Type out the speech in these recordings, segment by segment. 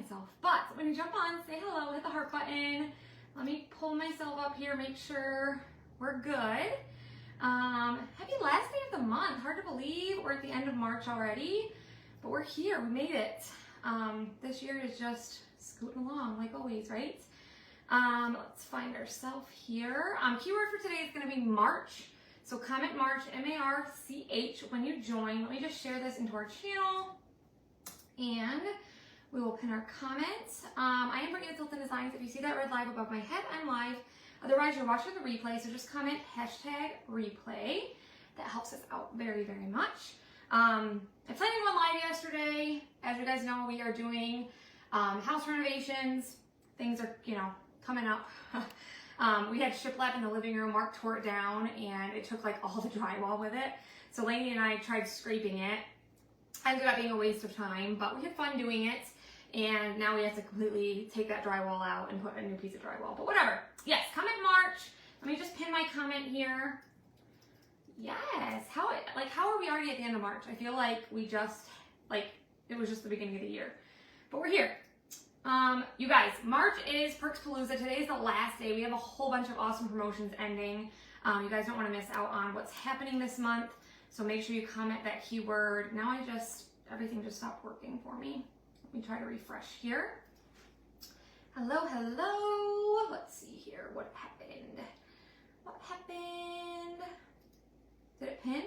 myself. But I'm gonna jump on, say hello, hit the heart button. Let me pull myself up here, make sure we're good. Happy last day of the month. Hard to believe we're at the end of March already, but we're here, we made it. This year is just scooting along like always, right? Let's find ourselves here. Keyword for today is gonna be March. So comment March, M-A-R-C-H, when you join. Let me just share this into our channel and we will pin our comments. I am Brittany with Hilton Designs. If you see that red live above my head, I'm live. Otherwise, you're watching the replay, so just comment #replay. That helps us out very, very much. I planned to go live yesterday. As you guys know, we are doing house renovations. Things are, coming up. We had shiplap in the living room. Mark tore it down, and it took like all the drywall with it. So Lainey and I tried scraping it. Ended up being a waste of time, but we had fun doing it. And now we have to completely take that drywall out and put a new piece of drywall. But whatever. Yes, comment March. Let me just pin my comment here. Yes. How are we already at the end of March? I feel like we just, it was just the beginning of the year. But we're here. You guys, March is Perkspalooza. Today is the last day. We have a whole bunch of awesome promotions ending. You guys don't want to miss out on what's happening this month. So make sure you comment that keyword. Now everything just stopped working for me. Let me try to refresh here. Hello, hello. Let's see here. What happened? What happened? Did it pin?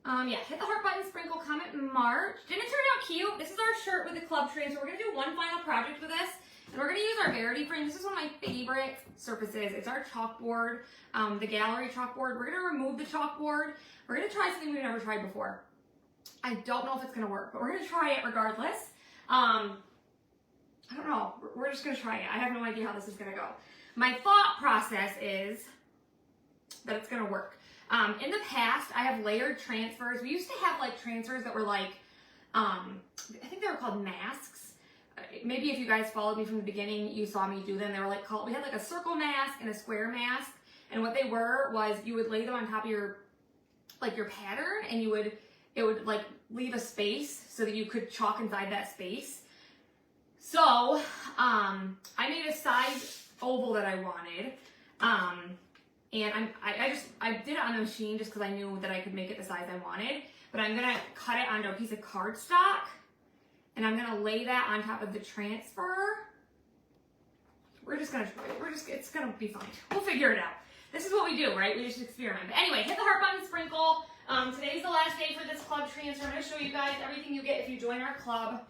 Yeah, hit the heart button, sprinkle, comment March. Didn't it turn out cute? This is our shirt with the club transfer. We're gonna do one final project with this, and we're gonna use our Verity frame. This is one of my favorite surfaces. It's our chalkboard, the gallery chalkboard. We're gonna remove the chalkboard. We're gonna try something we've never tried before. I don't know if it's gonna work, but we're gonna try it regardless. I don't know, we're just gonna try it. I have no idea how this is gonna go. My thought process is that it's gonna work. In the past, I have layered transfers. We used to have transfers that were I think they were called masks. Maybe if you guys followed me from the beginning, you saw me do them. They were we had a circle mask and a square mask. And what they were was you would lay them on top of your pattern, and it would leave a space so that you could chalk inside that space. So, I made a size oval that I wanted. And I did it on a machine just because I knew that I could make it the size I wanted. But I'm gonna cut it onto a piece of cardstock, and I'm gonna lay that on top of the transfer. We're just gonna try it. It's gonna be fine. We'll figure it out. This is what we do, right? We just experiment. But anyway, hit the heart button, sprinkle. Today's the last day for this club transfer. I'm gonna show you guys everything you get if you join our club.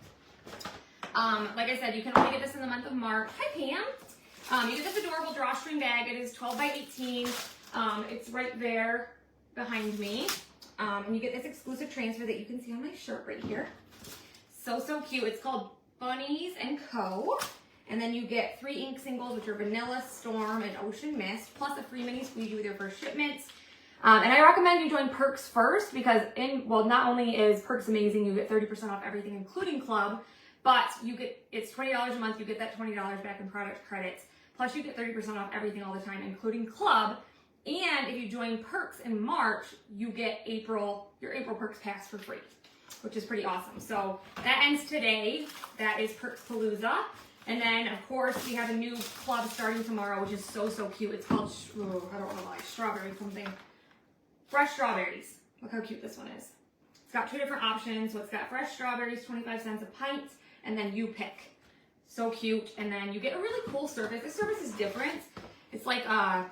Like I said, you can only get this in the month of March. Hi, Pam. You get this adorable drawstring bag. It is 12 by 18. It's right there behind me. And you get this exclusive transfer that you can see on my shirt right here. So, so cute. It's called Bunnies & Co. And then you get 3 ink singles, which are Vanilla, Storm, and Ocean Mist, plus a free mini squeegee with your first shipment. And I recommend you join Perks first because not only is Perks amazing, you get 30% off everything, including club, but it's $20 a month. You get that $20 back in product credits. Plus, you get 30% off everything all the time, including club. And if you join Perks in March, you get your April Perks Pass for free, which is pretty awesome. So that ends today. That is Perkspalooza. And then, of course, we have a new club starting tomorrow, which is so, so cute. It's called, I don't know why, strawberry something. Fresh strawberries. Look how cute this one is. It's got 2 different options. So it's got fresh strawberries, 25 cents a pint, and then you pick. So cute. And then you get a really cool surface. This surface is different. It's I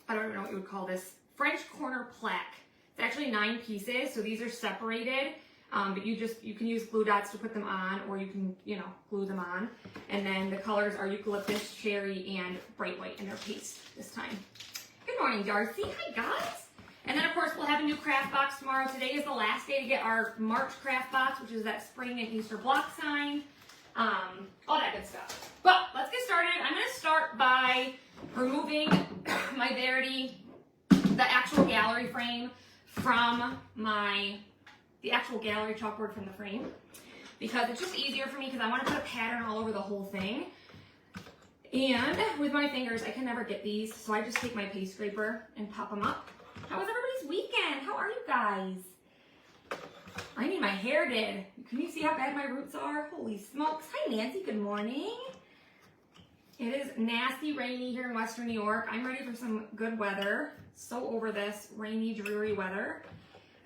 don't even know what you would call this, French corner plaque. It's actually 9 pieces, so these are separated. But you can use glue dots to put them on, or you can, glue them on. And then the colors are eucalyptus, cherry, and bright white in their paste this time. Good morning, Darcy. Hi, guys. And then, of course, we'll have a new craft box tomorrow. Today is the last day to get our March craft box, which is that spring and Easter block sign. All that good stuff. But let's get started. I'm going to start by removing my Verity, the actual gallery frame from the actual gallery chalkboard from the frame, because it's just easier for me because I want to put a pattern all over the whole thing. And with my fingers, I can never get these, so I just take my paste scraper and pop them up. How was everybody's weekend? How are you guys? I need my hair did. Can you see how bad my roots are? Holy smokes. Hi, Nancy. Good morning. It is nasty rainy here in Western New York. I'm ready for some good weather. So over this rainy, dreary weather.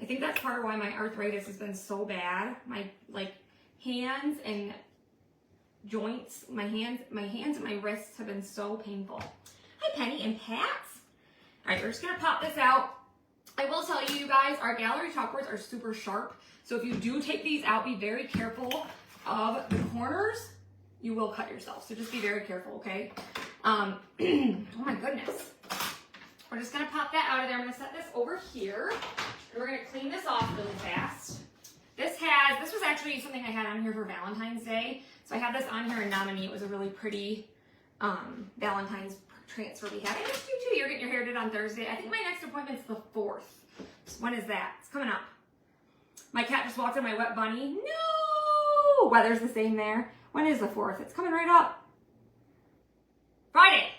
I think that's part of why my arthritis has been so bad. My hands and joints, my hands and my wrists have been so painful. Hi, Penny and Pats. All right, we're just gonna pop this out. I will tell you guys, our gallery chalkboards are super sharp. So if you do take these out, be very careful of the corners. You will cut yourself, so just be very careful, okay? Oh my goodness. We're just gonna pop that out of there. I'm gonna set this over here, and we're gonna clean this off really fast. This was actually something I had on here for Valentine's Day. So I had this on here in Nominee. It was a really pretty Valentine's transfer we had. I missed you too. You're getting your hair did on Thursday. I think my next appointment's the 4th. So when is that? It's coming up. My cat just walked in, my wet bunny. No! Weather's the same there. When is the 4th? It's coming right up. Friday.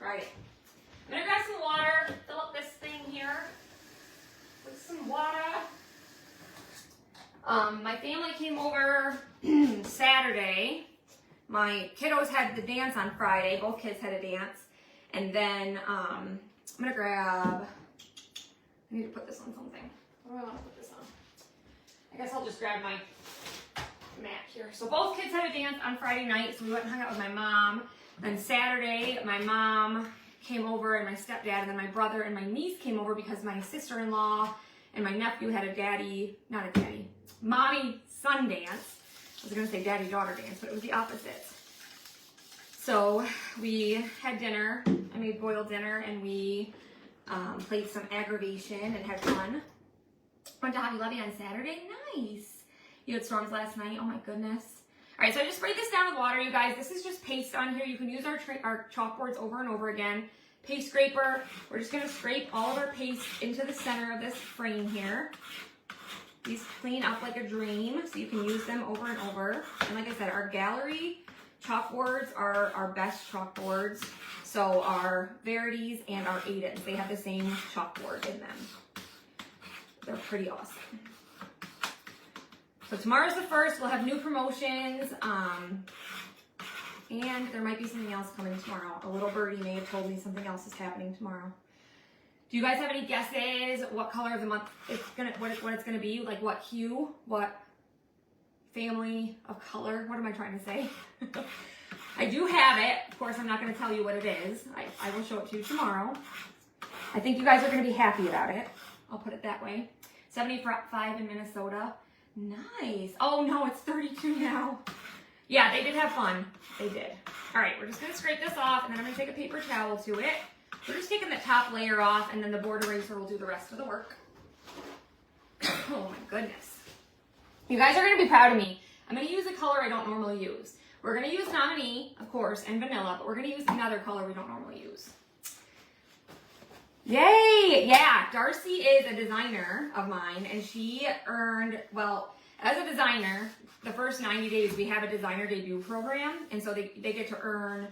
I'm gonna grab some water, fill up this thing here with some water. My family came over Saturday. My kiddos had the dance on Friday. Both kids had a dance. And then I'm gonna grab, I need to put this on something. What do I want to put this on? I guess I'll just grab my mat here. So both kids had a dance on Friday night, so we went and hung out with my mom. Then Saturday, my mom came over and my stepdad, and then my brother and my niece came over because my sister-in-law and my nephew had a mommy-son dance. I was gonna say daddy-daughter dance, but it was the opposite. So we had dinner. I made boiled dinner, and we played some aggravation and had fun. Went to Hobby Lobby on Saturday. Nice. You had storms last night. Oh my goodness. All right, so I just sprayed this down with water, you guys. This is just paste on here. You can use our chalkboards over and over again. Paste scraper. We're just gonna scrape all of our paste into the center of this frame here. These clean up like a dream, so you can use them over and over. And like I said, our gallery chalkboards are our best chalkboards. So our Verities and our Aidens, they have the same chalkboard in them. They're pretty awesome. So tomorrow's the 1st. We'll have new promotions. And there might be something else coming tomorrow. A little birdie may have told me something else is happening tomorrow. Do you guys have any guesses what color of the month what it's gonna be? Like what hue? What family of color? What am I trying to say? I do have it. Of course, I'm not gonna tell you what it is. I will show it to you tomorrow. I think you guys are gonna be happy about it. I'll put it that way. 75 in Minnesota. Nice. Oh no, it's 32 now. Yeah, they did have fun. They did. All right, we're just gonna scrape this off, and then I'm gonna take a paper towel to it. We're just taking the top layer off, and then the board eraser will do the rest of the work. Oh my goodness. You guys are gonna be proud of me. I'm gonna use a color I don't normally use. We're gonna use Nominee, of course, and Vanilla, but we're gonna use another color we don't normally use. Yay! Yeah, Darcy is a designer of mine, and she earned, well, as a designer, the first 90 days we have a designer debut program, and so they get to earn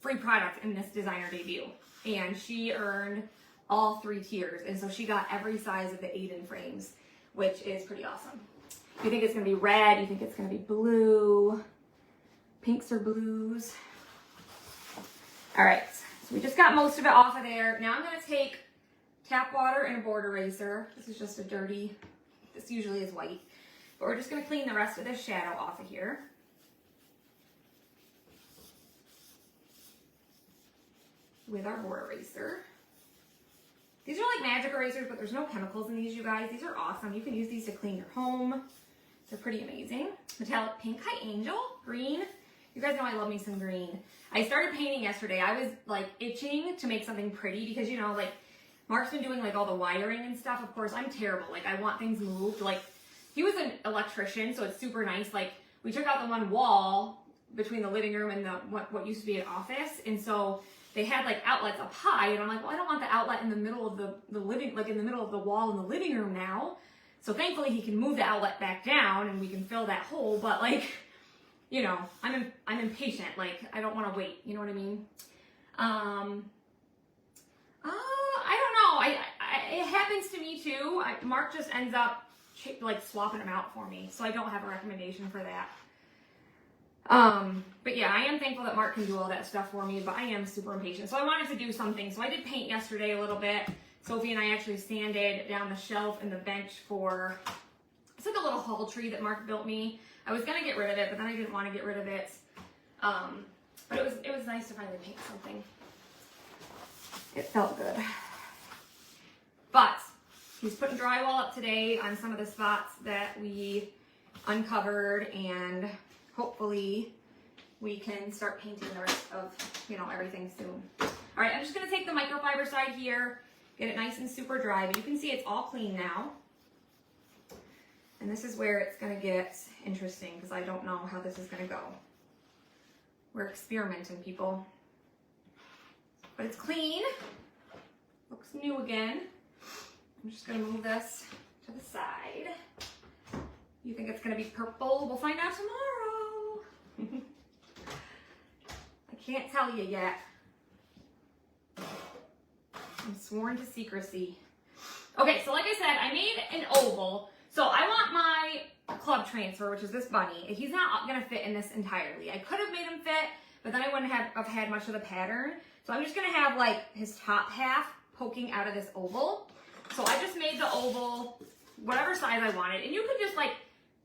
free product in this designer debut. And she earned all 3 tiers, and so she got every size of the Aiden frames, which is pretty awesome. You think it's gonna be red, you think it's gonna be blue, pinks or blues. All right. We just got most of it off of there. Now I'm going to take tap water and a board eraser. This is just a dirty, this usually is white. But we're just going to clean the rest of this shadow off of here. With our board eraser. These are like magic erasers, but there's no chemicals in these, you guys. These are awesome. You can use these to clean your home. They're pretty amazing. Metallic pink. Hi, Angel. Green. You guys know I love me some green. I started painting yesterday. I was like itching to make something pretty because, you know, like Mark's been doing like all the wiring and stuff. Of course, I'm terrible. Like I want things moved. Like he was an electrician, so it's super nice. Like we took out the one wall between the living room and the what used to be an office. And so they had like outlets up high. And I'm like, well, I don't want the outlet in the middle of the living, like in the middle of the wall in the living room now. So thankfully he can move the outlet back down and we can fill that hole. But like, you know, I'm impatient. Like, I don't want to wait. You know what I mean? I don't know. It happens to me too. Mark just ends up like swapping them out for me. So I don't have a recommendation for that. But yeah, I am thankful that Mark can do all that stuff for me, but I am super impatient. So I wanted to do something. So I did paint yesterday a little bit. Sophie and I actually sanded down the shelf and the bench for, it's like a little hall tree that Mark built me. I was gonna get rid of it, but then I didn't want to get rid of it. But it was nice to finally paint something. It felt good. But he's putting drywall up today on some of the spots that we uncovered, and hopefully we can start painting the rest of, you know, everything soon. All right, I'm just gonna take the microfiber side here, get it nice and super dry, but you can see it's all clean now. And this is where it's gonna get interesting because I don't know how this is gonna go. We're experimenting, people. But it's clean, looks new again. I'm just gonna move this to the side. You think it's gonna be purple? We'll find out tomorrow. I can't tell you yet. I'm sworn to secrecy. Okay, so like I said, I made an oval. So I want my club transfer, which is this bunny. He's not gonna fit in this entirely. I could have made him fit, but then I wouldn't have had much of the pattern. So I'm just gonna have like his top half poking out of this oval. So I just made the oval whatever size I wanted. And you could just like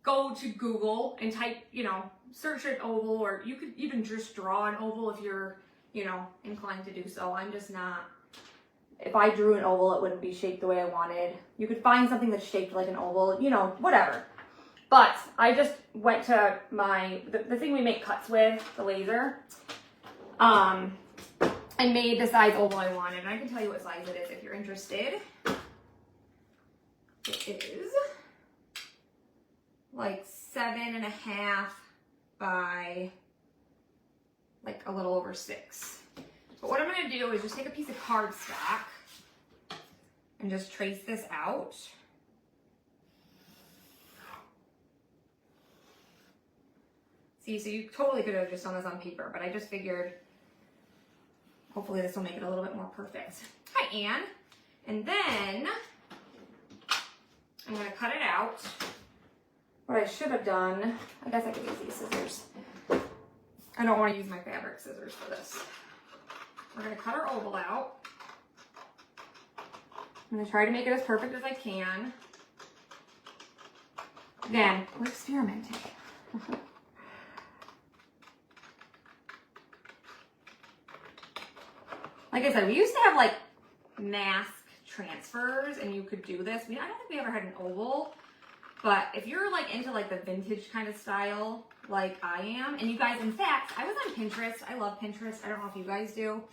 go to Google and type, you know, search an oval, or you could even just draw an oval if you're, you know, inclined to do so. I'm just not. If I drew an oval, it wouldn't be shaped the way I wanted. You could find something that's shaped like an oval, you know, whatever. But I just went to the thing we make cuts with, the laser, and made the size oval I wanted. And I can tell you what size it is if you're interested. It is like 7.5 by like a little over 6. But what I'm gonna do is just take a piece of cardstock and just trace this out. See, so you totally could have just done this on paper, but I just figured hopefully this will make it a little bit more perfect. Hi, Anne. And then I'm gonna cut it out. What I should have done, I guess I could use these scissors. I don't want to use my fabric scissors for this. We're gonna cut our oval out. I'm gonna try to make it as perfect as I can. Again, we're experimenting. Like I said, we used to have like mask transfers and you could do this. I don't think we ever had an oval, but if you're like into like the vintage kind of style like I am, and you guys, in fact, I was on Pinterest. I love Pinterest. I don't know if you guys do,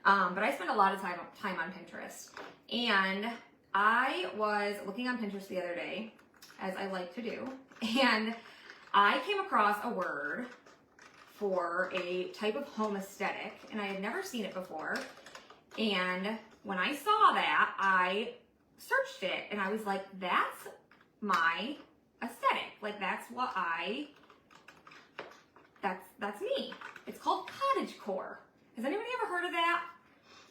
but I spend a lot of time on Pinterest. And I was looking on Pinterest the other day, as I like to do, and I came across a word for a type of home aesthetic, and I had never seen it before. And when I saw that, I searched it, and I was like, that's my aesthetic. Like, that's me. It's called cottagecore. Has anybody ever heard of that?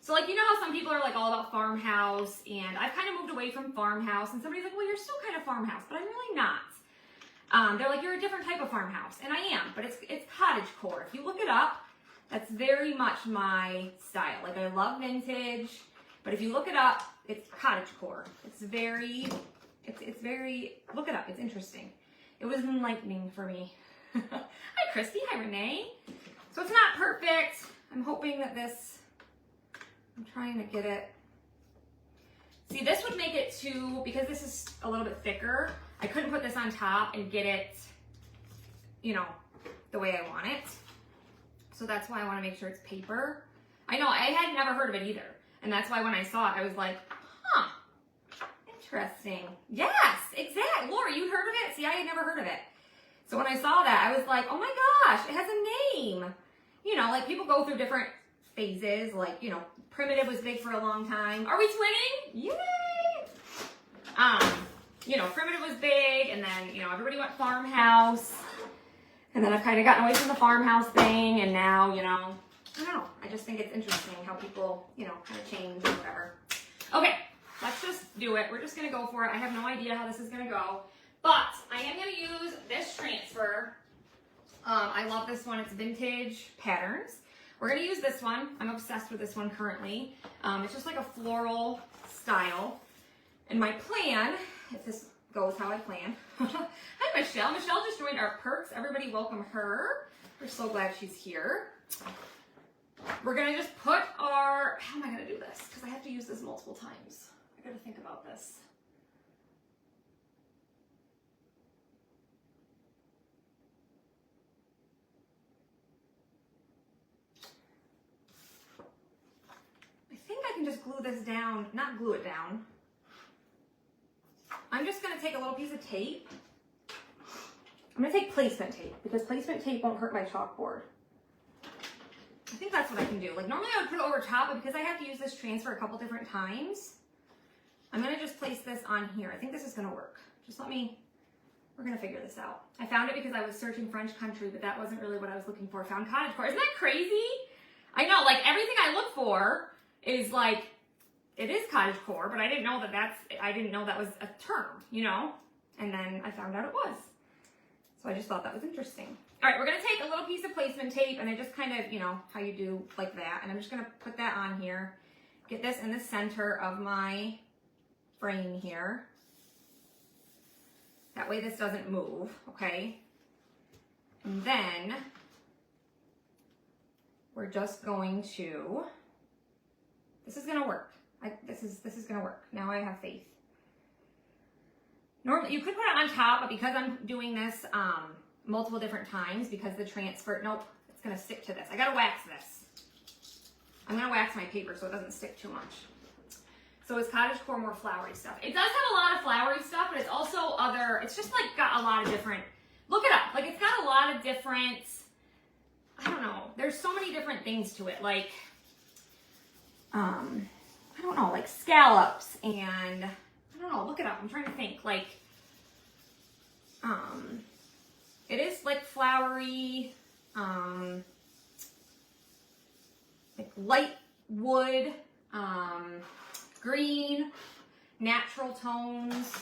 So, like, you know how some people are like all about farmhouse, and I've kind of moved away from farmhouse, and somebody's like, well, you're still kind of farmhouse, but I'm really not. They're like, you're a different type of farmhouse, and I am, but it's cottagecore. If you look it up, that's very much my style. Like, I love vintage, but if you look it up, it's cottagecore. It's very, look it up, it's interesting. It was enlightening for me. Hi, Christy. Hi, Renee. So it's not perfect. I'm hoping that I'm trying to get it. See, this would make it too, because this is a little bit thicker, I couldn't put this on top and get it, you know, the way I want it. So that's why I want to make sure it's paper. I know, I had never heard of it either. And that's why when I saw it, I was like, huh, interesting. Yes, exactly. Laura, you heard of it? See, I had never heard of it. So when I saw that, I was like, oh my gosh, it has a name. You know, like people go through different phases. Like, you know, primitive was big for a long time. Are we twinning? Yay! You know, primitive was big, and then, you know, everybody went farmhouse. And then I've kind of gotten away from the farmhouse thing, and now, you know, I don't know. I just think it's interesting how people, you know, kind of change and whatever. Okay, let's just do it. We're just going to go for it. I have no idea how this is going to go. But I am going to use this transfer. I love this one. It's Vintage Patterns. We're going to use this one. I'm obsessed with this one currently. It's just like a floral style. And my plan, if this goes how I plan. Hi, Michelle. Michelle just joined our perks. Everybody welcome her. We're so glad she's here. We're going to just put our, how am I going to do this? Because I have to use this multiple times. I got to think about this. I think I can just glue this down, not glue it down. I'm just going to take a little piece of tape. I'm going to take placement tape because placement tape won't hurt my chalkboard. I think that's what I can do. Like normally I would put it over top, but because I have to use this transfer a couple different times, I'm going to just place this on here. I think this is going to work. Just let me, we're going to figure this out. I found it because I was searching French country, but that wasn't really what I was looking for. I found cottagecore. Isn't that crazy? I know, like everything I look for is like, it is cottagecore, but I didn't know that I didn't know that was a term, you know? And then I found out it was. So I just thought that was interesting. All right, we're gonna take a little piece of placement tape and I just kind of, you know, how you do like that. And I'm just gonna put that on here. Get this in the center of my frame here. That way this doesn't move, okay? And then we're just going to, this is gonna work. This is gonna work. Now I have faith. Normally, you could put it on top, but because I'm doing this multiple different times, because the transfer, nope, it's gonna stick to this. I gotta wax this. I'm gonna wax my paper so it doesn't stick too much. So it's cottagecore, more flowery stuff. It does have a lot of flowery stuff, but it's also other, it's just like got a lot of different, look it up. Like it's got a lot of different, I don't know, there's so many different things to it. Like, I don't know, like scallops and I don't know, look it up. I'm trying to think. Like, it is like flowery, like light wood, green, natural tones.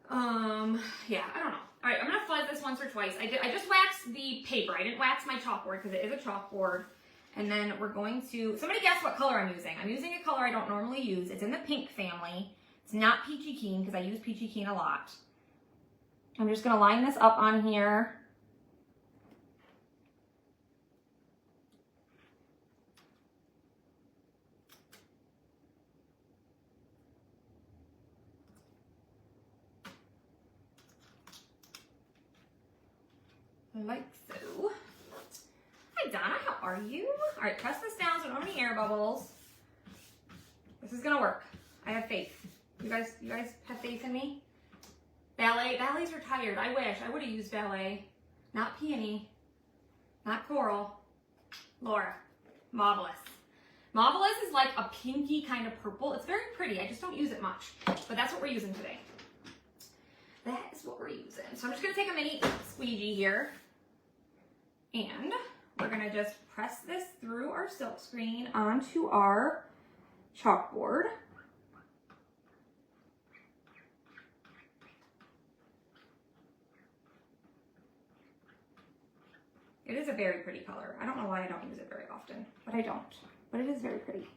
Yeah, I don't know. All right, I'm gonna fuzz this once or twice. I just waxed the paper. I didn't wax my chalkboard because it is a chalkboard. And then we're going to, somebody guess what color I'm using. I'm using a color I don't normally use. It's in the pink family. It's not Peachy Keen because I use Peachy Keen a lot. I'm just gonna line this up on here. Like so. Hi Donna, how are you? All right, press this down so I don't have any air bubbles. This is gonna work. I have faith. You guys have faith in me? Ballet's retired. I wish. I would have used ballet. Not peony. Not coral. Laura. Mauvelous. Mauvelous is like a pinky kind of purple. It's very pretty. I just don't use it much. But that's what we're using today. That is what we're using. So I'm just gonna take a mini squeegee here. And we're gonna just press this through our silk screen onto our chalkboard. It is a very pretty color. I don't know why I don't use it very often, but I don't. But it is very pretty.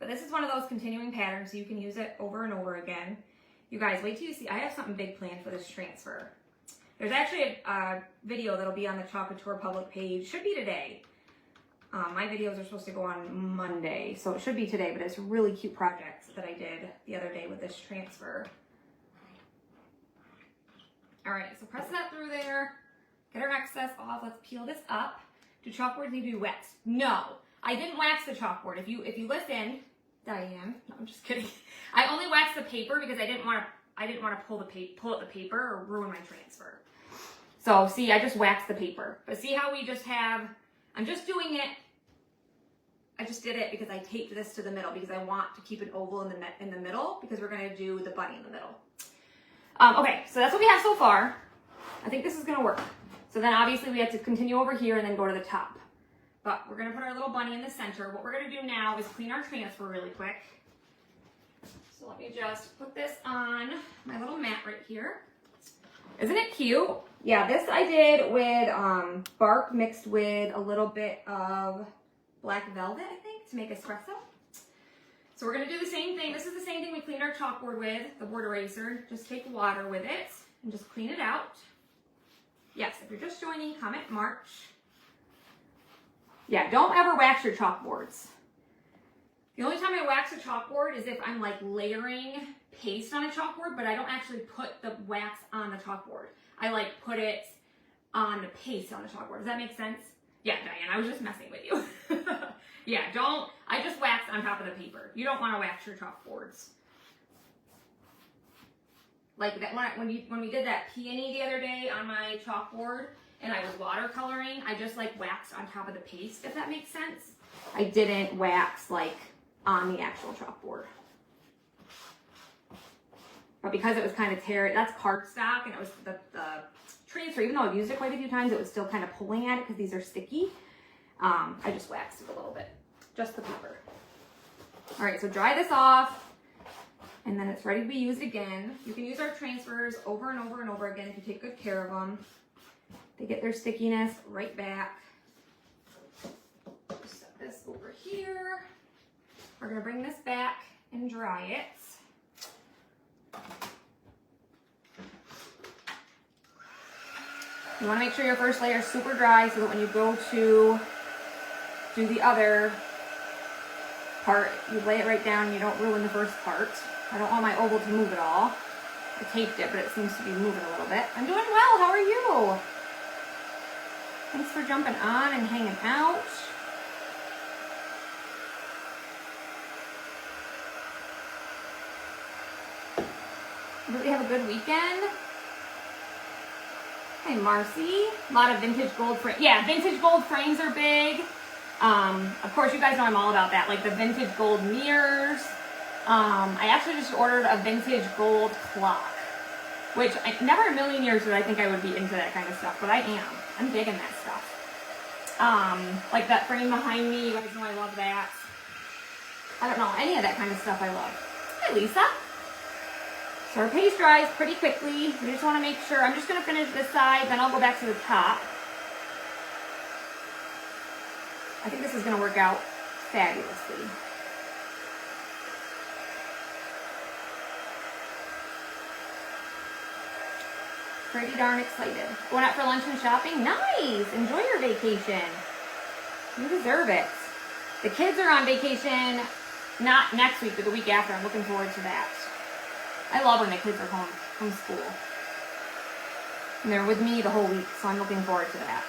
But this is one of those continuing patterns, so you can use it over and over again. You guys, wait till you see. I have something big planned for this transfer. There's actually a video that'll be on the Chalk Couture public page. Should be today. My videos are supposed to go on Monday, so it should be today, but it's a really cute project that I did the other day with this transfer. All right, so press that through there. Get our excess off. Let's peel this up. Do chalkboards need to be waxed? No, I didn't wax the chalkboard. If you listen, Diane, no, I'm just kidding. I only waxed the paper because I didn't want to pull out the paper or ruin my transfer. So see, I just waxed the paper. But see how we just have, I'm just doing it. I just did it because I taped this to the middle because I want to keep an oval in the middle because we're going to do the bunny in the middle. Okay, so that's what we have so far. I think this is going to work. So then obviously we have to continue over here and then go to the top. But we're going to put our little bunny in the center. What we're going to do now is clean our transfer really quick. So let me just put this on my little mat right here. Isn't it cute? Yeah, this I did with bark mixed with a little bit of black velvet, I think, to make espresso. So we're gonna do the same thing. This is the same thing we cleaned our chalkboard with, the board eraser. Just take water with it and just clean it out. Yes, if you're just joining, comment March. Yeah, don't ever wax your chalkboards. The only time I wax a chalkboard is if I'm like layering paste on a chalkboard, but I don't actually put the wax on the chalkboard. I like put it on the paste on the chalkboard. Does that make sense? Yeah, Diane, I was just messing with you. Yeah, I just wax on top of the paper. You don't want to wax your chalkboards. Like that when we did that peony the other day on my chalkboard and I was watercoloring, I just like waxed on top of the paste, if that makes sense. I didn't wax like on the actual chalkboard. But because it was kind of that's cardstock and it was the transfer, even though I've used it quite a few times, it was still kind of pulling at it because these are sticky. I just waxed it a little bit, just the paper. All right, so dry this off and then it's ready to be used again. You can use our transfers over and over and over again if you take good care of them. They get their stickiness right back. Just set this over here. We're gonna bring this back and dry it. You wanna make sure your first layer is super dry so that when you go to do the other part, you lay it right down and you don't ruin the first part. I don't want my oval to move at all. I taped it, but it seems to be moving a little bit. I'm doing well, how are you? Thanks for jumping on and hanging out. Really have a good weekend. Hey, Marcy. A lot of vintage gold frames. Yeah, vintage gold frames are big. Of course, you guys know I'm all about that. Like the vintage gold mirrors. I actually just ordered a vintage gold clock, which I never in a million years did I think I would be into that kind of stuff, but I am. I'm digging that stuff. Like that frame behind me, you guys know I love that. I don't know, any of that kind of stuff I love. Hi, Lisa. So our paste dries pretty quickly. We just want to make sure, I'm just going to finish this side, then I'll go back to the top. I think this is going to work out fabulously. Pretty darn excited. Going out for lunch and shopping? Nice! Enjoy your vacation. You deserve it. The kids are on vacation, not next week, but the week after. I'm looking forward to that. I love when the kids are home from school. And they're with me the whole week, so I'm looking forward to that.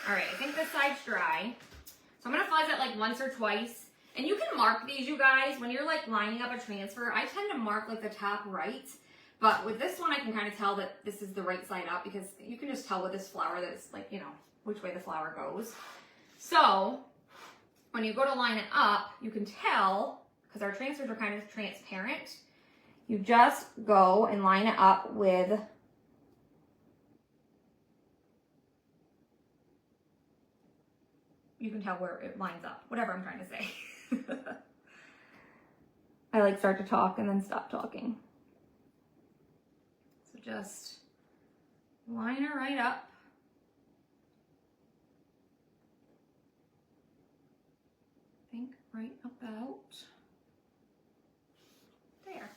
All right, I think this side's dry. So I'm gonna fuzz it like once or twice. And you can mark these, you guys, when you're like lining up a transfer. I tend to mark like the top right. But with this one, I can kind of tell that this is the right side up because you can just tell with this flower that it's like, you know, which way the flower goes. So when you go to line it up, you can tell, because our transfers are kind of transparent, you just go and line it up with you can tell where it lines up, whatever I'm trying to say. I like start to talk and then stop talking. So just line it right up. I think right about there.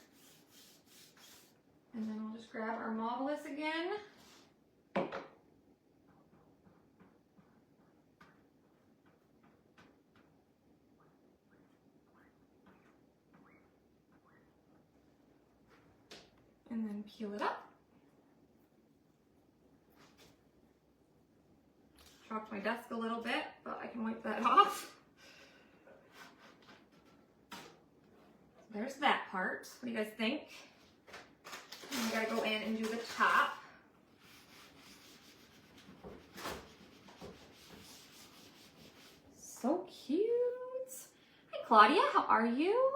And then we'll just grab our Marvelous again. And then peel it up. Chopped my desk a little bit, but I can wipe that off. There's that part. What do you guys think? And we gotta go in and do the top. So cute. Hi Claudia, how are you?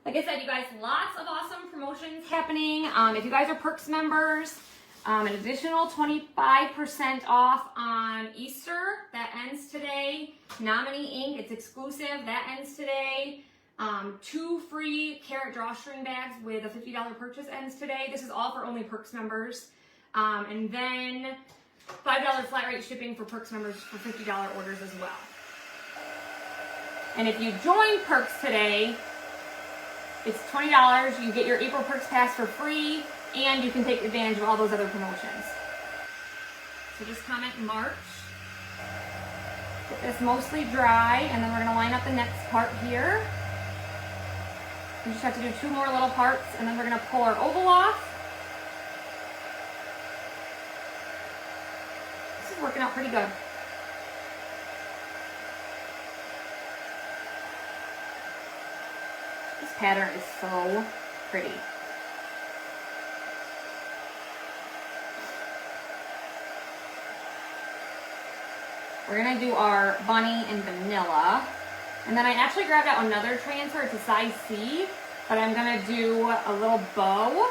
Like I said, you guys, lots of awesome promotions happening. If you guys are Perks members, an additional 25% off on Easter. That ends today. Nominee Ink, it's exclusive. That ends today. 2 free carrot drawstring bags with a $50 purchase ends today. This is all for only Perks members. And then $5 flat rate shipping for Perks members for $50 orders as well. And if you join Perks today, it's $20. You get your April Perks Pass for free, and you can take advantage of all those other promotions. So just comment March. Get this mostly dry, and then we're going to line up the next part here. We just have to do 2 more little parts, and then we're going to pull our oval off. This is working out pretty good. This pattern is so pretty. We're gonna do our bunny and vanilla. And then I actually grabbed out another transfer, it's a size C, but I'm gonna do a little bow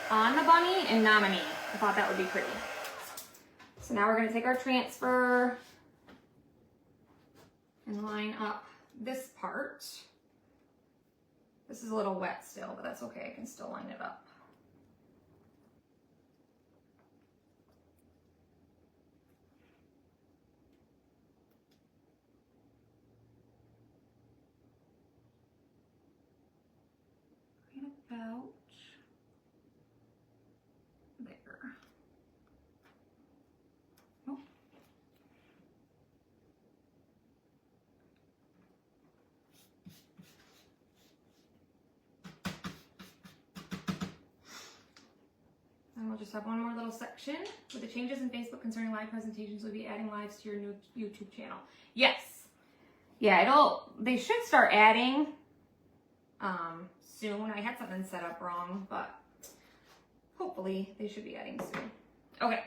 on the bunny and nominee. I thought that would be pretty. So now we're gonna take our transfer and line up this part. This is a little wet still, but that's okay, I can still line it up. About there. Oh. And we'll just have one more little section. With the changes in Facebook concerning live presentations, we'll be adding lives to your new YouTube channel. Yes. Yeah, they should start adding soon. I had something set up wrong, but hopefully they should be adding soon. Okay.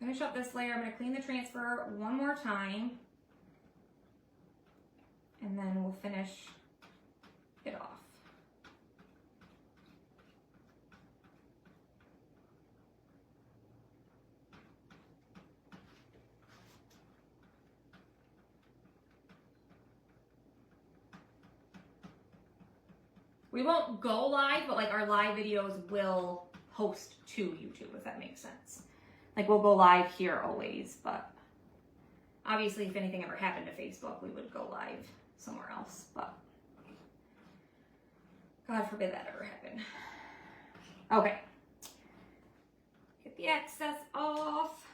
Finish up this layer. I'm going to clean the transfer one more time, and then we'll finish it off. We won't go live, but like our live videos will post to YouTube, if that makes sense. Like we'll go live here always, but obviously if anything ever happened to Facebook, we would go live somewhere else, but God forbid that ever happen. Okay. Get the excess off.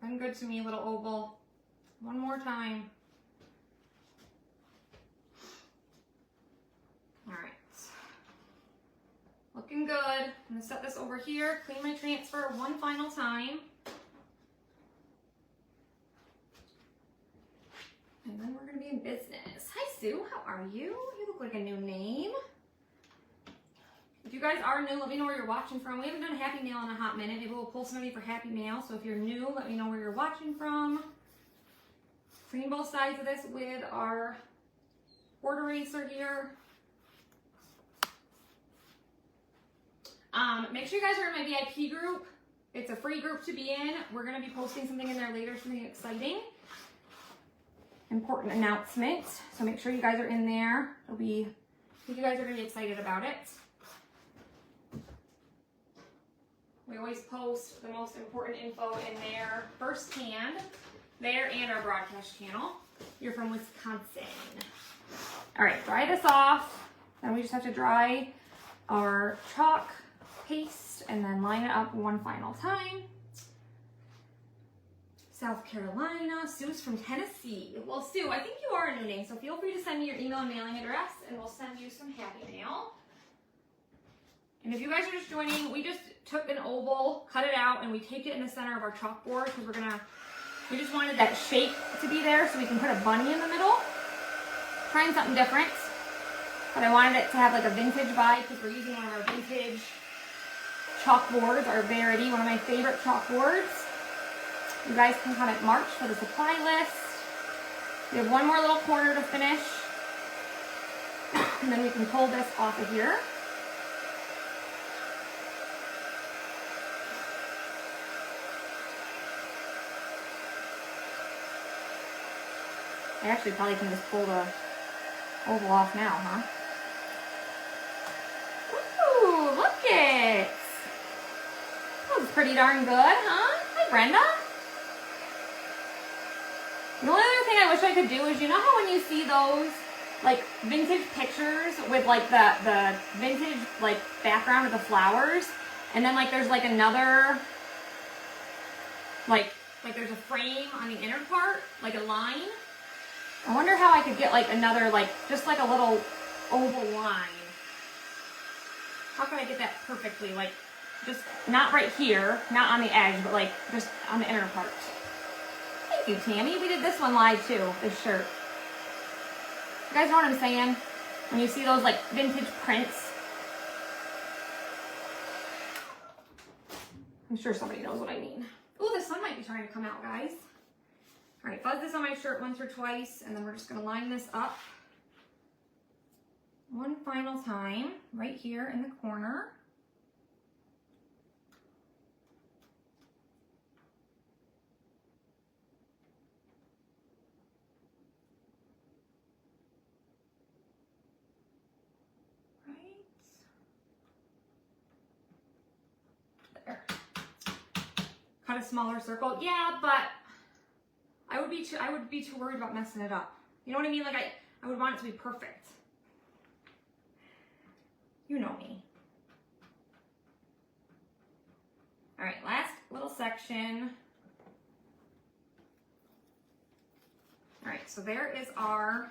Been good to me, little oval. One more time. All right. Looking good. I'm gonna set this over here, clean my transfer one final time. And then we're gonna be in business. Hi, Sue, how are you? You look like a new name. If you guys are new, let me know where you're watching from. We haven't done a Happy Mail in a hot minute. Maybe we'll pull somebody for Happy Mail. So if you're new, let me know where you're watching from. Clean both sides of this with our board eraser here. Make sure you guys are in my VIP group. It's a free group to be in. We're going to be posting something in there later, something exciting. Important announcement. So make sure you guys are in there. I think you guys are going to be excited about it. We always post the most important info in there firsthand, there and our broadcast channel. You're from Wisconsin. All right, dry this off. Then we just have to dry our chalk paste and then line it up one final time. South Carolina. Sue's from Tennessee. Well, Sue, I think you are a new name, so feel free to send me your email and mailing address, and we'll send you some Happy Mail. And if you guys are just joining, we just took an oval, cut it out, and we taped it in the center of our chalkboard because we just wanted that shape to be there so we can put a bunny in the middle. Trying something different, but I wanted it to have like a vintage vibe because we're using one of our vintage chalkboards, our Verity, one of my favorite chalkboards. You guys can comment March for the supply list. We have one more little corner to finish, and then we can pull this off of here. I actually probably can just pull the oval off now, huh? Ooh, look it! That was pretty darn good, huh? Hi, Brenda. The only other thing I wish I could do is, you know how when you see those like vintage pictures with like the vintage like background of the flowers, and then like there's like another like there's a frame on the inner part, like a line. I wonder how I could get like another like just like a little oval line. How can I get that perfectly? Like just not right here, not on the edge, but like just on the inner part. Thank you, Tammy. We did this one live too, this shirt. You guys know what I'm saying? When you see those like vintage prints. I'm sure somebody knows what I mean. Oh, the sun might be trying to come out, guys. All right, fuzz this on my shirt once or twice, and then we're just gonna line this up one final time right here in the corner. Cut a smaller circle. Yeah, but I would be too worried about messing it up. You know what I mean? Like I would want it to be perfect. You know me. All right, last little section. All right, so there is our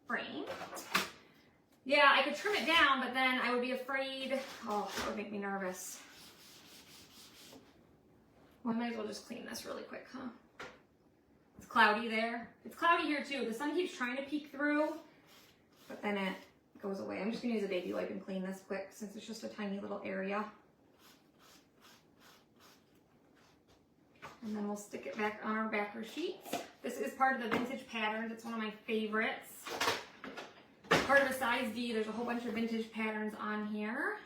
frame. Yeah, I could trim it down, but then I would be afraid. Oh, that would make me nervous. Well, I might as well just clean this really quick, huh? It's cloudy there. It's cloudy here too. The sun keeps trying to peek through, but then it goes away. I'm just gonna use a baby wipe and clean this quick since it's just a tiny little area. And then we'll stick it back on our backer sheets. This is part of the vintage patterns. It's one of my favorites. Part of a size D. There's a whole bunch of vintage patterns on here.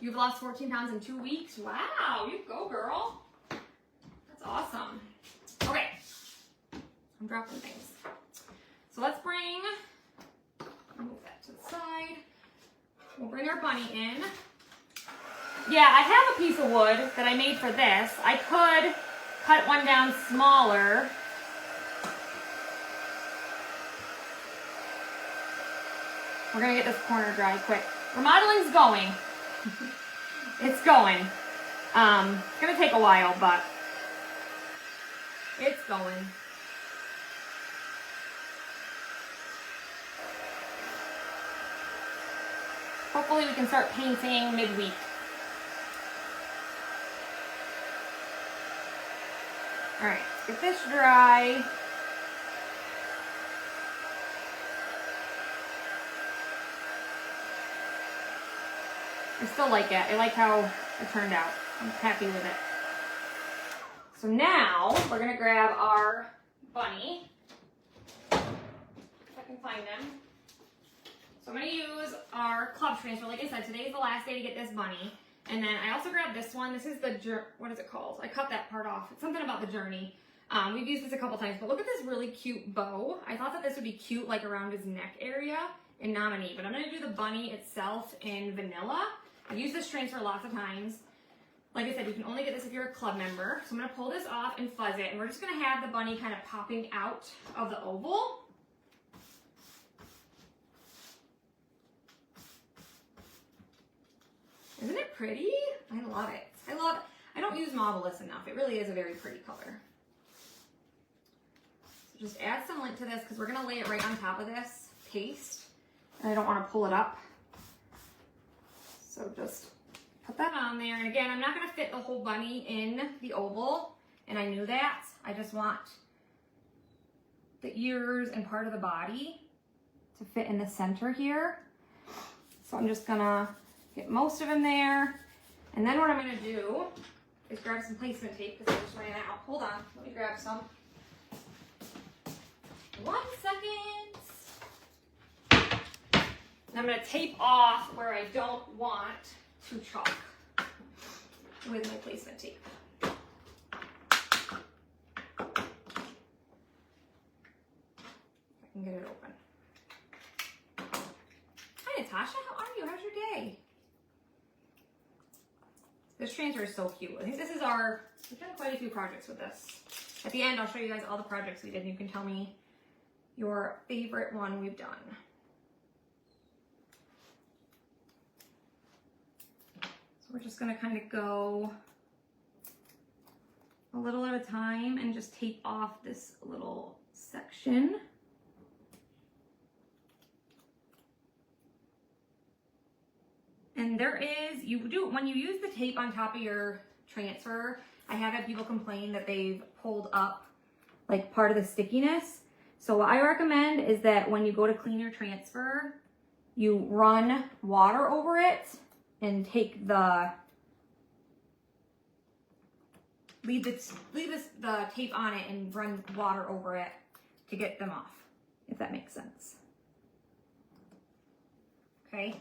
You've lost 14 pounds in 2 weeks. Wow, you go, girl. That's awesome. Okay, I'm dropping things. So let's move that to the side. We'll bring our bunny in. Yeah, I have a piece of wood that I made for this. I could cut one down smaller. We're gonna get this corner dry quick. Remodeling's going. It's going. It's gonna take a while, but it's going. Hopefully we can start painting midweek. All right, let's get this dry. I still like it. I like how it turned out. I'm happy with it. So now we're gonna grab our bunny. If I can find them. So I'm gonna use our club transfer. Like I said, today is the last day to get this bunny. And then I also grabbed this one. This is the, what is it called? I cut that part off. It's something about the journey. We've used this a couple times, but look at this really cute bow. I thought that this would be cute like around his neck area in Nominee, but I'm gonna do the bunny itself in vanilla. I've used this transfer lots of times. Like I said, you can only get this if you're a club member. So I'm gonna pull this off and fuzz it, and we're just gonna have the bunny kind of popping out of the oval. Isn't it pretty? I love it. I love it. I don't use Mauvelis enough. It really is a very pretty color. So just add some lint to this because we're gonna lay it right on top of this paste, and I don't want to pull it up. So just put that on there. And again, I'm not gonna fit the whole bunny in the oval, and I knew that. I just want the ears and part of the body to fit in the center here. So I'm just gonna get most of them there. And then what I'm gonna do is grab some placement tape because I just ran out. Hold on, let me grab some. 1 second. And I'm gonna tape off where I don't want to chalk with my placement tape. and get it open. Hi, Natasha. How are you? How's your day? This transfer is so cute. I think this is we've done quite a few projects with this. At the end, I'll show you guys all the projects we did, and you can tell me your favorite one we've done. So we're just gonna kind of go a little at a time and just tape off this little section. And there is, when you use the tape on top of your transfer, I have had people complain that they've pulled up like part of the stickiness. So what I recommend is that when you go to clean your transfer, you run water over it and take leave the tape on it and run water over it to get them off, if that makes sense. Okay.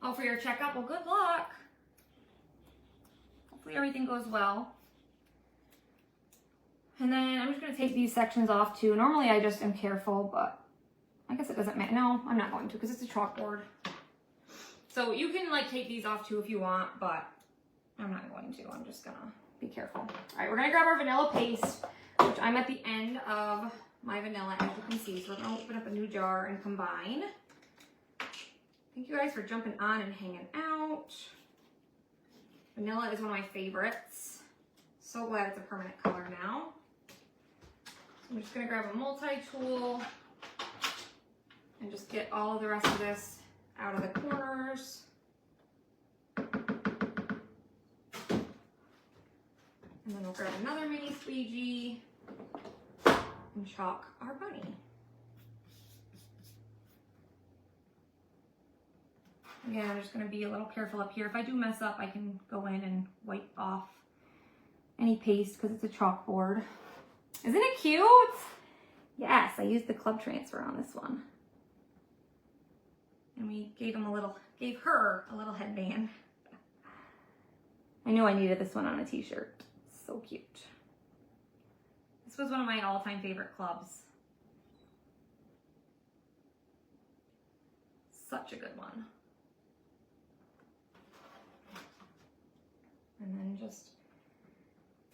Oh, for your checkup? Well, good luck. Hopefully everything goes well. And then I'm just going to take these sections off too. Normally I just am careful, but I guess it doesn't matter. No, I'm not going to because it's a chalkboard. So you can like take these off too if you want, but I'm not going to. I'm just going to be careful. All right, we're going to grab our vanilla paste, which I'm at the end of my vanilla, as you can see. So we're going to open up a new jar and combine. Thank you guys for jumping on and hanging out. Vanilla is one of my favorites. So glad it's a permanent color now. I'm just gonna grab a multi-tool and just get all of the rest of this out of the corners. And then we'll grab another mini squeegee and chalk our bunny. Again, I'm just going to be a little careful up here. If I do mess up, I can go in and wipe off any paste because it's a chalkboard. Isn't it cute? Yes, I used the club transfer on this one. And we gave her a little headband. I knew I needed this one on a t-shirt. So cute. This was one of my all-time favorite clubs. Such a good one. And then just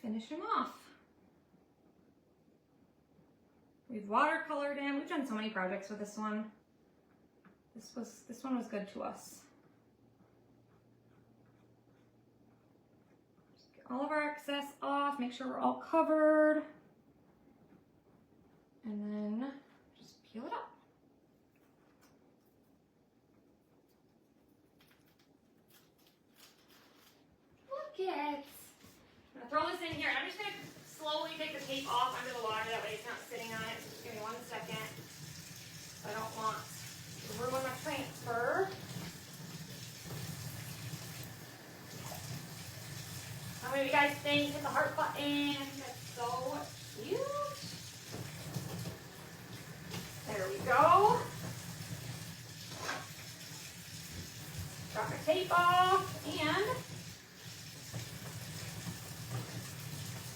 finish him off. We've watercolored him. We've done so many projects with this one. This one was good to us. Just get all of our excess off, make sure we're all covered. And then just peel it up. I'm gonna throw this in here, and I'm just gonna slowly take the tape off under the water, that way it's not sitting on it. So just give me 1 second. I don't want to ruin my transfer. How many of you guys think? Hit the heart button. That's so cute. There we go. Drop my tape off, and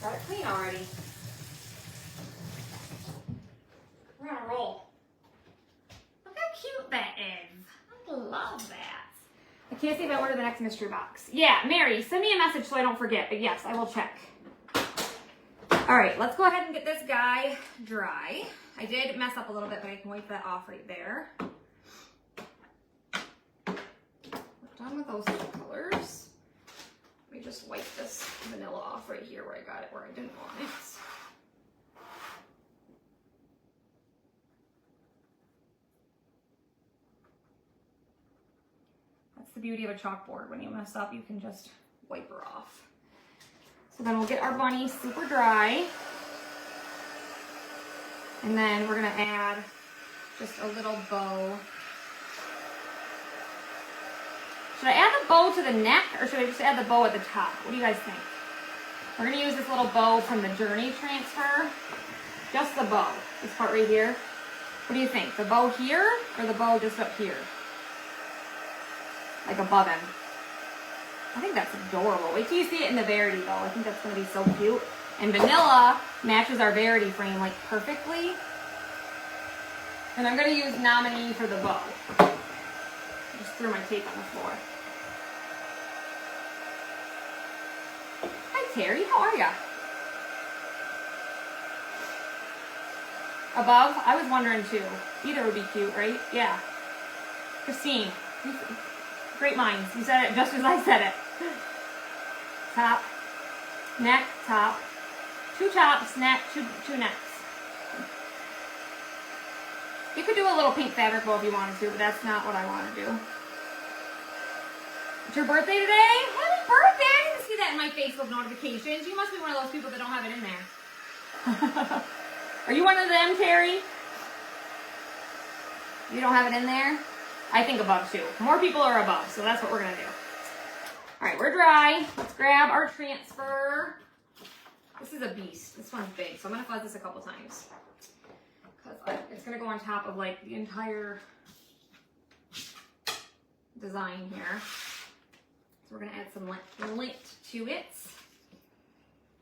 got it clean already. We're on a roll. Look how cute that is. I love that. I can't see if I ordered the next mystery box. Yeah, Mary, send me a message so I don't forget. But yes, I will check. All right, let's go ahead and get this guy dry. I did mess up a little bit, but I can wipe that off right there. We're done with those two colors. Let me just wipe this vanilla off right here where I got it, where I didn't want it. That's the beauty of a chalkboard. When you mess up, you can just wipe her off. So then we'll get our bunny super dry. And then we're gonna add just a little bow. Should I add the bow to the neck, or should I just add the bow at the top? What do you guys think? We're gonna use this little bow from the Journey transfer. Just the bow, this part right here. What do you think? The bow here, or the bow just up here? Like above him. I think that's adorable. Wait till you see it in the Verity though. I think that's gonna be so cute. And vanilla matches our Verity frame like perfectly. And I'm gonna use Nominee for the bow. I just threw my tape on the floor. Hi Terry, how are ya? Above? I was wondering too. Either would be cute, right? Yeah. Christine, great minds. You said it just as I said it. Top, neck, top. Two tops, neck, two necks. You could do a little pink fabric bow if you wanted to, but that's not what I want to do. It's your birthday today? Happy birthday! I didn't see that in my Facebook notifications. You must be one of those people that don't have it in there. Are you one of them, Terry? You don't have it in there? I think above too. More people are above, so that's what we're gonna do. All right, we're dry. Let's grab our transfer. This is a beast. This one's big, so I'm gonna fuzz this a couple times. Because it's gonna go on top of like the entire design here. So we're gonna add some lint to it.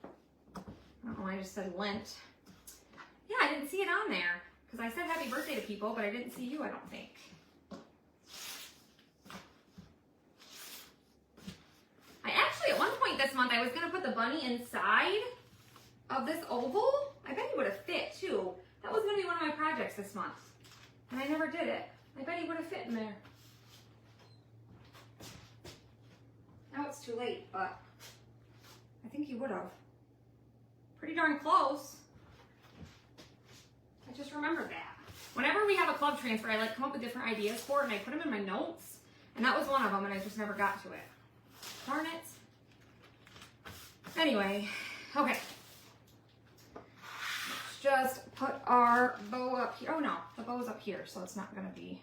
I don't know why I just said lint. Yeah, I didn't see it on there. Because I said happy birthday to people, but I didn't see you, I don't think. I actually, at one point this month, I was gonna put the bunny inside of this oval. I bet he would have fit too. That was gonna be one of my projects this month. And I never did it. I bet he would have fit in there. Now it's too late, but I think he would have. Pretty darn close. I just remembered that. Whenever we have a club transfer, I like to come up with different ideas for it, and I put them in my notes. And that was one of them, and I just never got to it. Darn it. Anyway, okay. Let's just put our bow up here. Oh no, the bow's up here, so it's not gonna be.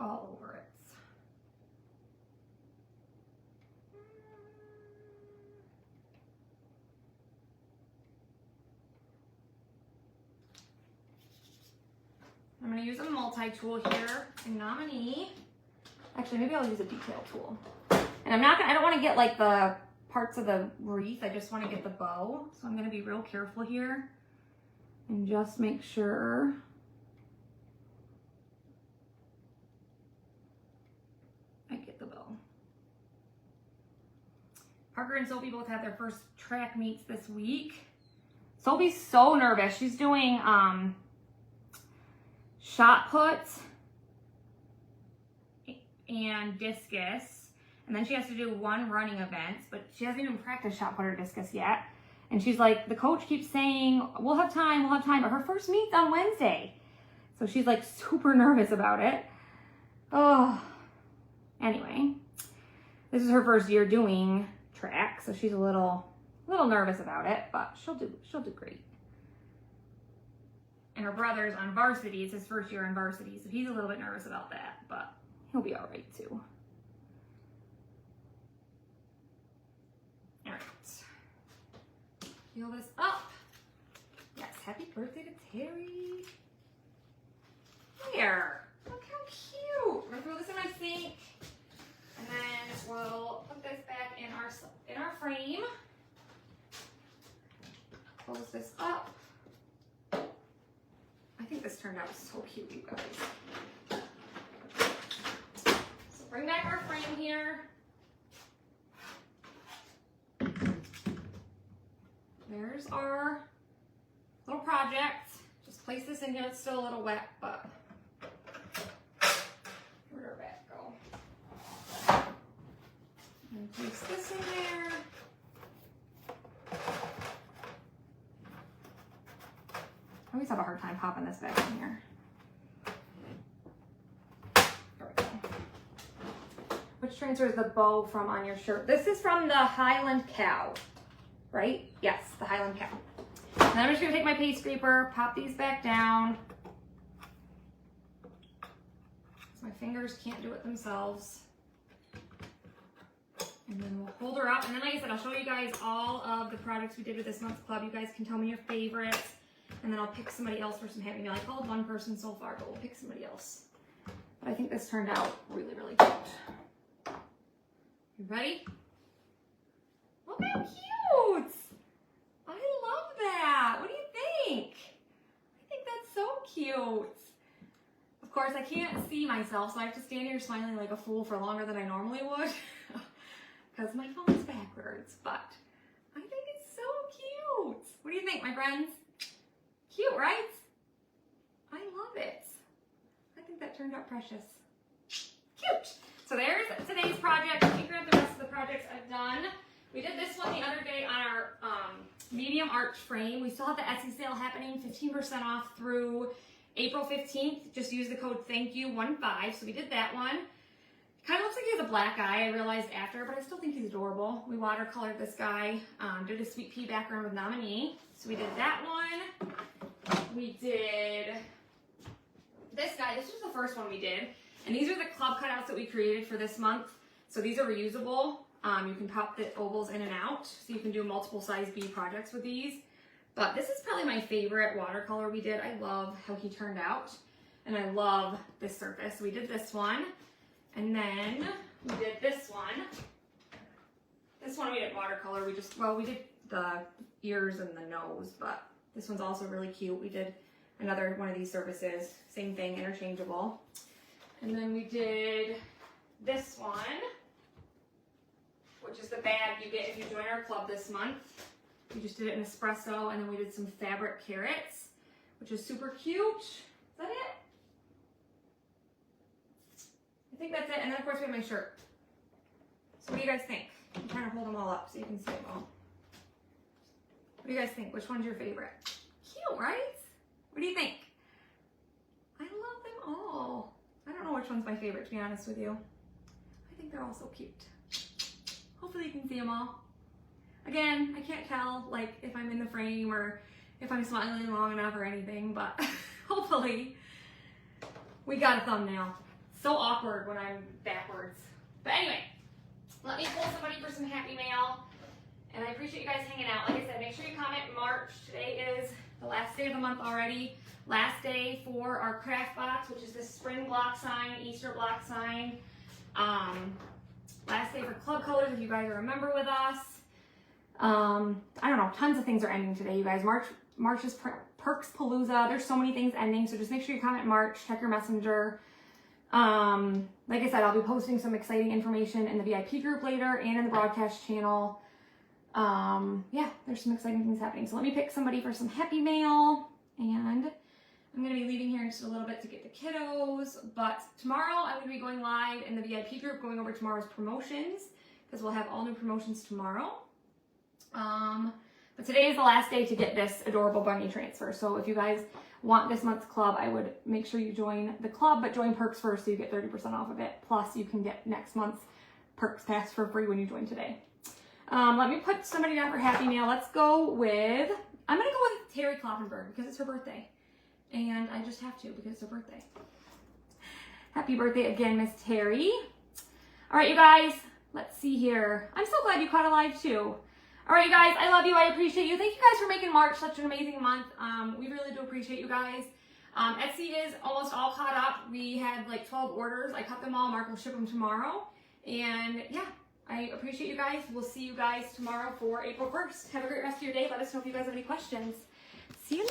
All over it. I'm going to use a multi-tool here in Nominee. Actually, maybe I'll use a detail tool. And I don't want to get like the parts of the wreath. I just want to get the bow. So I'm going to be real careful here and just make sure I get the bow. Parker and Sophie both had their first track meets this week. Sophie's so nervous. She's doing shot put and discus, and then she has to do one running event, but she hasn't even practiced shot put or discus yet. And she's like, the coach keeps saying, we'll have time, but her first meet's on Wednesday. So she's like super nervous about it. Oh, anyway, this is her first year doing track, so she's a little nervous about it, but she'll do great. And her brother's on varsity. It's his first year on varsity, so he's a little bit nervous about that, but he'll be all right too. All right. Feel this up. Yes, happy birthday to Terry. There. Look how cute. We're gonna throw this in my sink, and then we'll put this back in our frame. Close this up. I think this turned out so cute, you guys. So bring back our frame here. There's our little project. Just place this in here. It's still a little wet, but where'd our back go? And place this in there. I always have a hard time popping this back in here. There we go. Which transfer is the bow from on your shirt? This is from the Highland Cow, right? Yes, the Highland Cow. And then I'm just gonna take my paste scraper, pop these back down. My fingers can't do it themselves. And then we'll hold her up. And then like I said, I'll show you guys all of the products we did with this month's club. You guys can tell me your favorites. And then I'll pick somebody else for some happy meal. I called one person so far, but we'll pick somebody else But I think this turned out really, really cute. You ready? Look how cute! I love that. What do you think? I think that's so cute. Of course, I can't see myself, so I have to stand here smiling like a fool for longer than I normally would because my phone's backwards, but I think it's so cute. What do you think, my friends? Cute, right? I love it. I think that turned out precious. Cute. So there's today's project. Let me grab the rest of the projects I've done. We did this one the other day on our medium arch frame. We still have the Etsy sale happening, 15% off through April 15th. Just use the code THANKYOU15. So we did that one. Kind of looks like he has a black eye, I realized after, but I still think he's adorable. We watercolored this guy, did a sweet pea background with Nominee. So we did that one. We did this guy. This was the first one we did. And these are the club cutouts that we created for this month. So these are reusable. You can pop the ovals in and out. So you can do multiple size B projects with these. But this is probably my favorite watercolor we did. I love how he turned out. And I love this surface. We did this one. And then we did this one. This one we didn't watercolor. We did the ears and the nose, but this one's also really cute. We did another one of these surfaces. Same thing, interchangeable. And then we did this one, which is the bag you get if you join our club this month. We just did it in espresso, and then we did some fabric carrots, which is super cute. Is that it? I think that's it. And then of course we have my shirt. So what do you guys think? I'm trying to hold them all up so you can see them all. What do you guys think? Which one's your favorite? Cute, right? What do you think? I love them all. I don't know which one's my favorite, to be honest with you. I think they're all so cute. Hopefully you can see them all. Again, I can't tell like if I'm in the frame or if I'm smiling long enough or anything, but hopefully we got a thumbnail. So awkward when I'm backwards. But anyway, let me pull somebody for some happy mail. And I appreciate you guys hanging out. Like I said, make sure you comment March. Today is the last day of the month already. Last day for our craft box, which is this spring block sign, Easter block sign. Last day for club colors if you guys are a member with us. I don't know, tons of things are ending today, you guys. March is Perks Palooza. There's so many things ending, so just make sure you comment March, check your messenger. Like I said, I'll be posting some exciting information in the VIP group later and in the broadcast channel. Yeah, there's some exciting things happening. So let me pick somebody for some happy mail, and I'm going to be leaving here in just a little bit to get the kiddos, but tomorrow I'm going to be going live in the VIP group, going over tomorrow's promotions, because we'll have all new promotions tomorrow. But today is the last day to get this adorable bunny transfer. So if you guys want this month's club, I would make sure you join the club, but join Perks first so you get 30% off of it. Plus you can get next month's Perks Pass for free when you join today. Let me put somebody down for happy mail. Let's go with, I'm going to go with Terry Kloppenberg because it's her birthday. And I just have to because it's her birthday. Happy birthday again, Miss Terry. All right, you guys, let's see here. I'm so glad you caught a live too. All right, you guys, I love you. I appreciate you. Thank you guys for making March such an amazing month. We really do appreciate you guys. Etsy is almost all caught up. We had like 12 orders. I cut them all. Mark will ship them tomorrow. And yeah, I appreciate you guys. We'll see you guys tomorrow for April 1st. Have a great rest of your day. Let us know if you guys have any questions. See you